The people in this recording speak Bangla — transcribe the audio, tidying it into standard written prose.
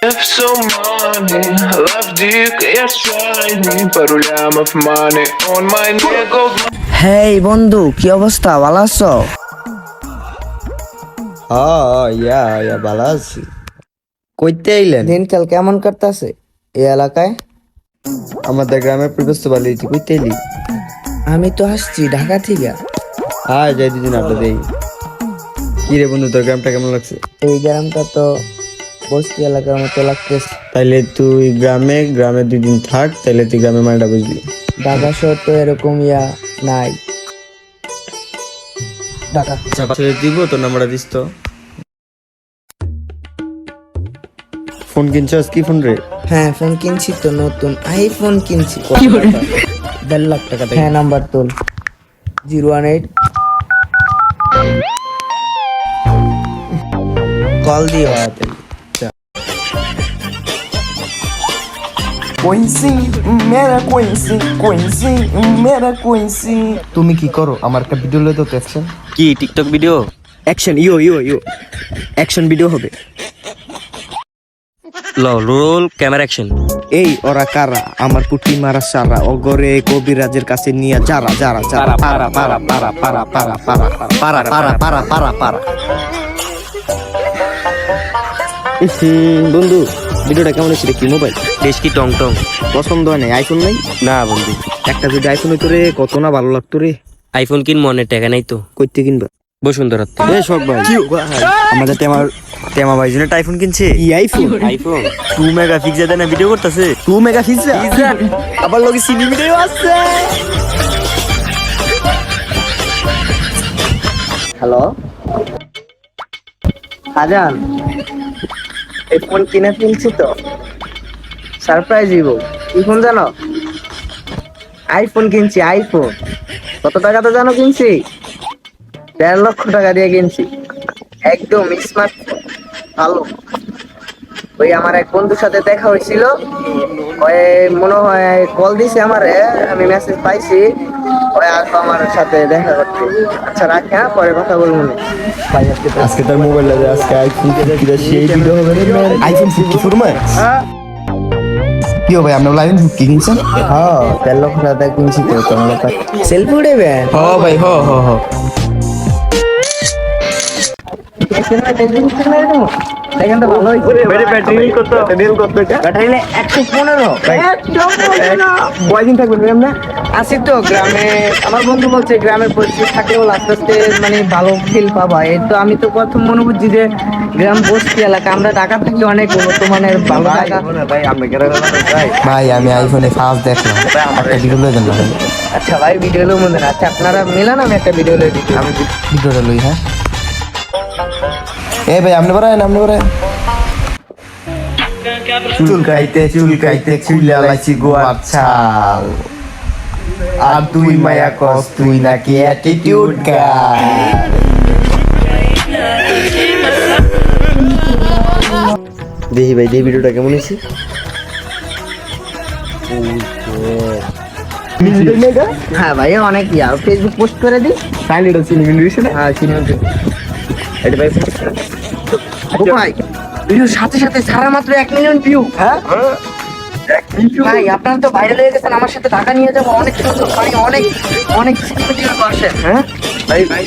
Все money, love dick, я shiny, пару лямов money on my nigga. হেই বন্ধু, কি অবস্থা? ভালো আছো? ইয়া ভালো আছি। কইতে আইলেন? দিনকাল কেমন কাটতাছে এই এলাকায়? আমাদের গ্রামের পরিবেশ তো ভালোই, কইতে আইলি? আমি তো আসছি ঢাকা থেকে। যাই দুদিন আড্ডা দেই। কি রে বন্ধু, তোর গ্রামটা কেমন লাগছে? এই গ্রামটা তো বস্তি এলাকার মতো লাগতেছে। তাইলে তুই গ্রামে 2 দিন থাক, তাইলে তুই গ্রামের মালটা বুঝবি। ঢাকা শহর তো এরকম নাই। ঢাকা দিব তোর নাম্বারটা দিস তো। ফোন কিনছস? কি ফোন রে? হ্যাঁ, ফোন কিনছি তো, নতুন আইফোন কিনছি। 1.5 লাখ টাকা। হ্যাঁ, নাম্বার তোল 018 কল দিও। তুমি কি করো? আমার একটা ভিডিও লই তো অ্যাকশন। কি TikTok video? Action action video হবে। Roll camera action. এই ওরা কারা? আমার পুটি মারা সারা অগরে কবিরাজের কাছে নিয়ে যারা যারা যারা পারা পারা পারা পারা পারা পারা পারা পারা পারা পারা পারা। বন্ধু, ভিডিওটা কেমন হয়েছে? কি মোবাইল? বেশ কি টং টং পছন্দ হয় নাই? আইফোন নাই? না বন্ধু, একটা যদি আইফোন হইতো রে, কত না ভালো লাগতো রে। আইফোন কিনবো, অনেক টাকা নাই তো। কইতে কিনবা? বসুন্ধরা। শখ ভাই, আমাদের তেমা ভাই জন্য আইফোন কিনছে। ই আইফোন? আইফোন 2 মেগাপিক্সেল দেয় না, ভিডিও করতেছে 2 মেগাপিক্সেল। আবার লগে সিনি ভিডিও আছে। হ্যালো হাজান, এই ফোন কিনে ফেলছি তো, সারপ্রাইজ দিব। কি ফোন জানো? আইফোন কিনছি, আইফোন। কত টাকা তো জানো কিনছি? 1.5 লক্ষ টাকা দিয়ে কিনছি। একদম স্মার্ট, ভালো। ওই আমার এক বন্ধুর সাথে দেখা হয়েছিল, ওই মনে হয় কল দিছে আমারে, আমি মেসেজ পাইছি, ওই আসবো আমার সাথে দেখা করতে। আচ্ছা রাখ, হ্যাঁ, পরে কথা বলবো। ভাই আজকে তার মোবাইল আছে, আজকে আইফোন কিনে সেই ভিডিও হবে রে। IPhone 54 max. কি ভাই, আপনি লাইন কি কিনছেন? হ্যাঁ, 1.5 লক্ষ টাকা কিনছি তো। তোমরা সেলফি উঠেবেন? ভাই এখানটা ভালো হয়েছে। ব্যাটারি কত? ব্যাটারি 115। কয়দিন থাকবেন গ্রামে? আছি তো গ্রামে। আমার বন্ধু বলছে গ্রামের পরিস্থিতি থাকলেও আস্তে আস্তে মানে ভালো ফিল পাবা। এই তো আমি তো প্রথম মনে করছি যে গ্রাম বস্তি এলাকা, আমরা ঢাকা থেকে অনেক উন্নত মানের ভালো টাকা। ভাই আমি আইফোনে ফার্স্ট দেখলাম, একটা ভিডিও লই দেন না। আচ্ছা ভাই, ভিডিও লো মনে। আচ্ছা আপনারা মিলান, আমি একটা ভিডিও লই দিচ্ছি। আমি ভিডিওটা লই। হ্যাঁ এ ভাই, আপনি বলেন চুলকাইতে চুইলা লাইছি গোয়ার ছাল, আর তুই মায়া কস তুই নাকি অ্যাটিটিউড গাই। দেখি ভাই, এই ভিডিওটা কেমন হয়েছে? হ্যাঁ ভাই, অনেক ফেসবুক পোস্ট করে দিই। হ্যাঁ, এটা ভাই post করে দিই। ও ভাই, ভিডিওর সাথে সাথে সারা মাত্র 1 মিলিয়ন ভিউ। হ্যাঁ ভাই, আপনারা তো ভাইরাল হয়ে গেছেন। আমার সাথে ঢাকা নিয়ে যাবো, অনেক সুন্দর, মানে অনেক সিনেমেটিক আসে। হ্যাঁ ভাই